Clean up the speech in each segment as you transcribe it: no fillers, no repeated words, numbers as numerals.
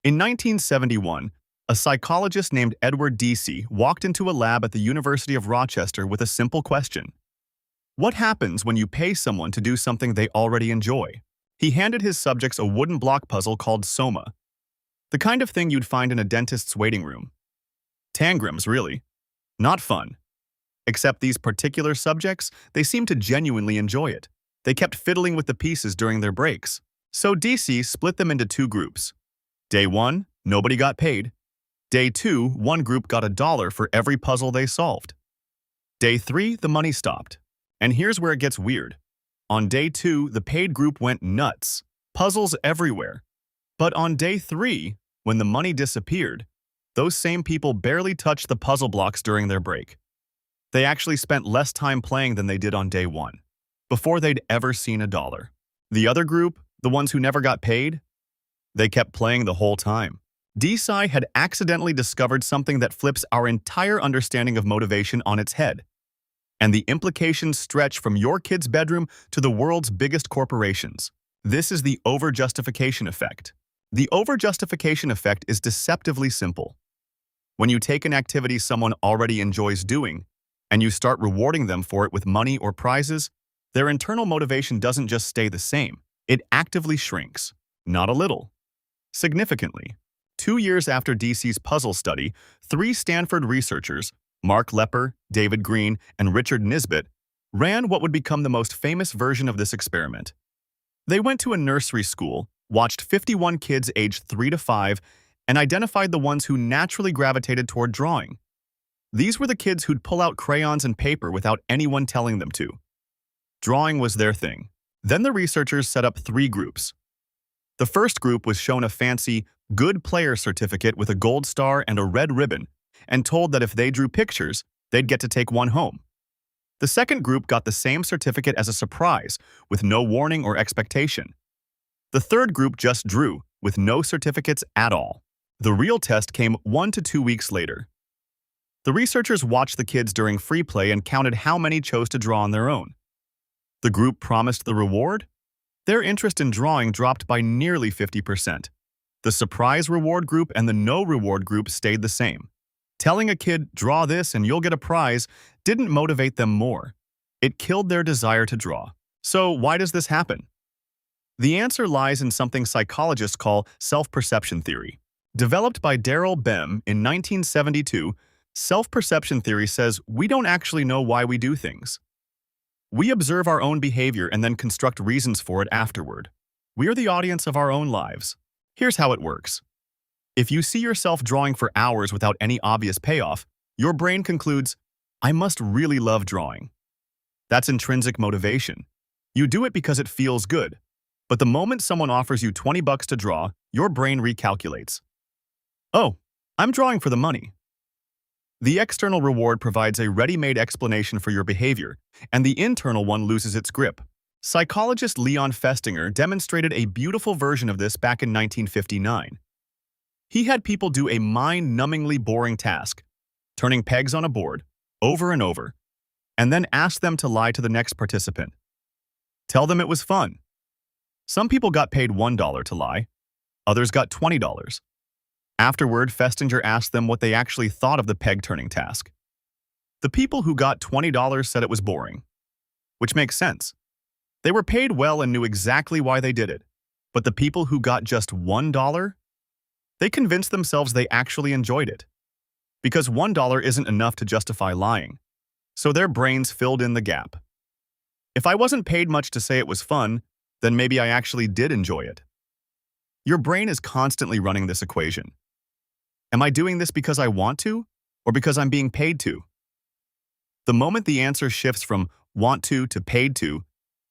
In 1971, a psychologist named Edward Deci walked into a lab at the University of Rochester with a simple question. What happens when you pay someone to do something they already enjoy? He handed his subjects a wooden block puzzle called Soma, the kind of thing you'd find in a dentist's waiting room. Tangrams, really. Not fun. Except these particular subjects, they seemed to genuinely enjoy it. They kept fiddling with the pieces during their breaks. So Deci split them into two groups. Day 1, nobody got paid. Day 2, one group got $1 for every puzzle they solved. Day 3, the money stopped. And here's where it gets weird. On day 2, the paid group went nuts. Puzzles everywhere. But on day 3, when the money disappeared, those same people barely touched the puzzle blocks during their break. They actually spent less time playing than they did on day 1, before they'd ever seen $1. The other group, the ones who never got paid, they kept playing the whole time. Deci had accidentally discovered something that flips our entire understanding of motivation on its head. And the implications stretch from your kid's bedroom to the world's biggest corporations. This is the overjustification effect. The overjustification effect is deceptively simple. When you take an activity someone already enjoys doing, and you start rewarding them for it with money or prizes, their internal motivation doesn't just stay the same. It actively shrinks. Not a little. Significantly. 2 years after Deci's puzzle study, 3 Stanford researchers, Mark Lepper, David Greene, and Richard Nisbett, ran what would become the most famous version of this experiment. They went to a nursery school, watched 51 kids aged 3 to 5, and identified the ones who naturally gravitated toward drawing. These were the kids who'd pull out crayons and paper without anyone telling them to. Drawing was their thing. Then the researchers set up 3 groups. The first group was shown a fancy, good player certificate with a gold star and a red ribbon, and told that if they drew pictures, they'd get to take one home. The second group got the same certificate as a surprise, with no warning or expectation. The third group just drew, with no certificates at all. The real test came 1 to 2 weeks later. The researchers watched the kids during free play and counted how many chose to draw on their own. The group promised the reward? Their interest in drawing dropped by nearly 50%. The surprise reward group and the no reward group stayed the same. Telling a kid, draw this and you'll get a prize, didn't motivate them more. It killed their desire to draw. So why does this happen? The answer lies in something psychologists call self-perception theory. Developed by Daryl Bem in 1972, self-perception theory says we don't actually know why we do things. We observe our own behavior and then construct reasons for it afterward. We are the audience of our own lives. Here's how it works. If you see yourself drawing for hours without any obvious payoff, your brain concludes, I must really love drawing. That's intrinsic motivation. You do it because it feels good. But the moment someone offers you $20 to draw, your brain recalculates. Oh, I'm drawing for the money. The external reward provides a ready-made explanation for your behavior, and the internal one loses its grip. Psychologist Leon Festinger demonstrated a beautiful version of this back in 1959. He had people do a mind-numbingly boring task, turning pegs on a board, over and over, and then ask them to lie to the next participant. Tell them it was fun. Some people got paid $1 to lie, others got $20. Afterward, Festinger asked them what they actually thought of the peg-turning task. The people who got $20 said it was boring, which makes sense. They were paid well and knew exactly why they did it. But the people who got just $1, they convinced themselves they actually enjoyed it. Because $1 isn't enough to justify lying, so their brains filled in the gap. If I wasn't paid much to say it was fun, then maybe I actually did enjoy it. Your brain is constantly running this equation. Am I doing this because I want to, or because I'm being paid to? The moment the answer shifts from want to paid to,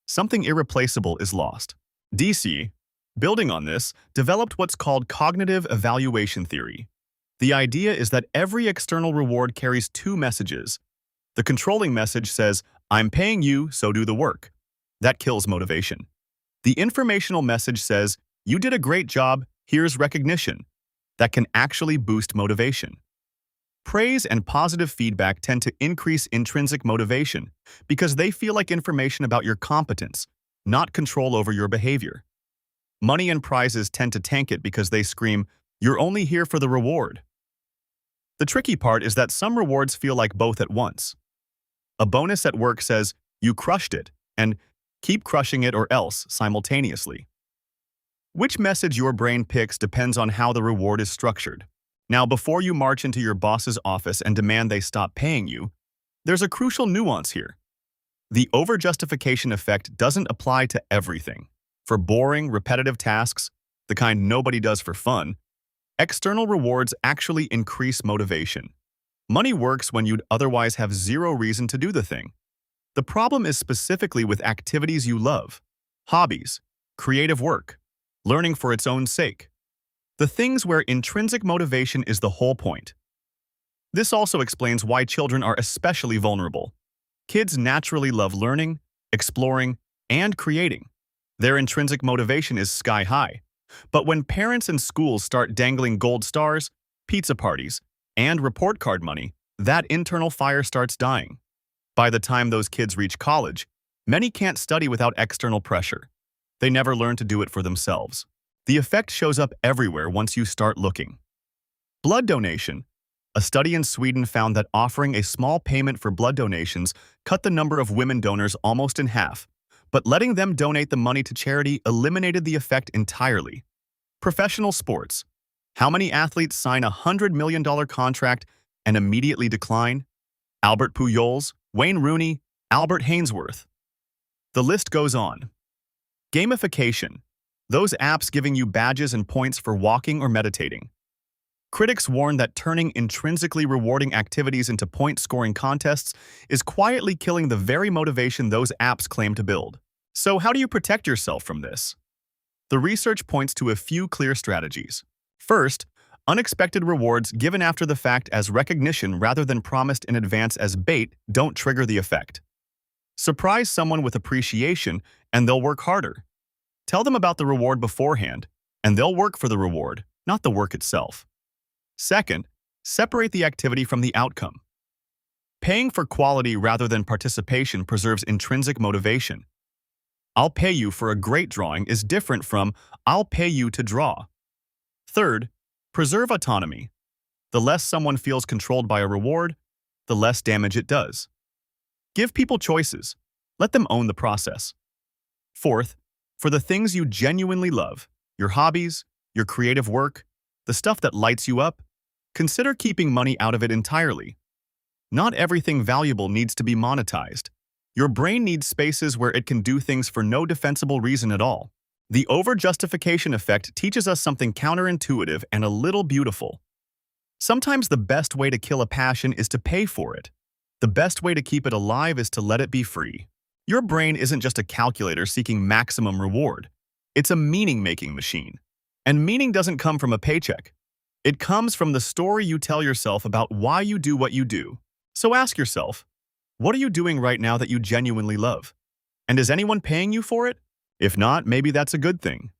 something irreplaceable is lost. Deci, building on this, developed what's called cognitive evaluation theory. The idea is that every external reward carries 2 messages. The controlling message says, I'm paying you, so do the work. That kills motivation. The informational message says, you did a great job, here's recognition. That can actually boost motivation. Praise and positive feedback tend to increase intrinsic motivation because they feel like information about your competence, not control over your behavior. Money and prizes tend to tank it because they scream, You're only here for the reward. The tricky part is that some rewards feel like both at once. A bonus at work says, "You crushed it," and "keep crushing it or else" simultaneously. Which message your brain picks depends on how the reward is structured. Now, before you march into your boss's office and demand they stop paying you, there's a crucial nuance here. The overjustification effect doesn't apply to everything. For boring, repetitive tasks, the kind nobody does for fun, external rewards actually increase motivation. Money works when you'd otherwise have zero reason to do the thing. The problem is specifically with activities you love, hobbies, creative work, learning for its own sake. The things where intrinsic motivation is the whole point. This also explains why children are especially vulnerable. Kids naturally love learning, exploring, and creating. Their intrinsic motivation is sky high. But when parents and schools start dangling gold stars, pizza parties, and report card money, that internal fire starts dying. By the time those kids reach college, many can't study without external pressure. They never learn to do it for themselves. The effect shows up everywhere once you start looking. Blood donation. A study in Sweden found that offering a small payment for blood donations cut the number of women donors almost in half, but letting them donate the money to charity eliminated the effect entirely. Professional sports. How many athletes sign a $100 million contract and immediately decline? Albert Pujols, Wayne Rooney, Albert Hainsworth. The list goes on. Gamification. Those apps giving you badges and points for walking or meditating. Critics warn that turning intrinsically rewarding activities into point-scoring contests is quietly killing the very motivation those apps claim to build. So how do you protect yourself from this? The research points to a few clear strategies. First, unexpected rewards given after the fact as recognition rather than promised in advance as bait don't trigger the effect. Surprise someone with appreciation and they'll work harder. Tell them about the reward beforehand, and they'll work for the reward, not the work itself. Second, separate the activity from the outcome. Paying for quality rather than participation preserves intrinsic motivation. "I'll pay you for a great drawing" is different from "I'll pay you to draw." Third, preserve autonomy. The less someone feels controlled by a reward, the less damage it does. Give people choices. Let them own the process. Fourth, for the things you genuinely love, your hobbies, your creative work, the stuff that lights you up, consider keeping money out of it entirely. Not everything valuable needs to be monetized. Your brain needs spaces where it can do things for no defensible reason at all. The overjustification effect teaches us something counterintuitive and a little beautiful. Sometimes the best way to kill a passion is to pay for it. The best way to keep it alive is to let it be free. Your brain isn't just a calculator seeking maximum reward. It's a meaning-making machine. And meaning doesn't come from a paycheck. It comes from the story you tell yourself about why you do what you do. So ask yourself, what are you doing right now that you genuinely love? And is anyone paying you for it? If not, maybe that's a good thing.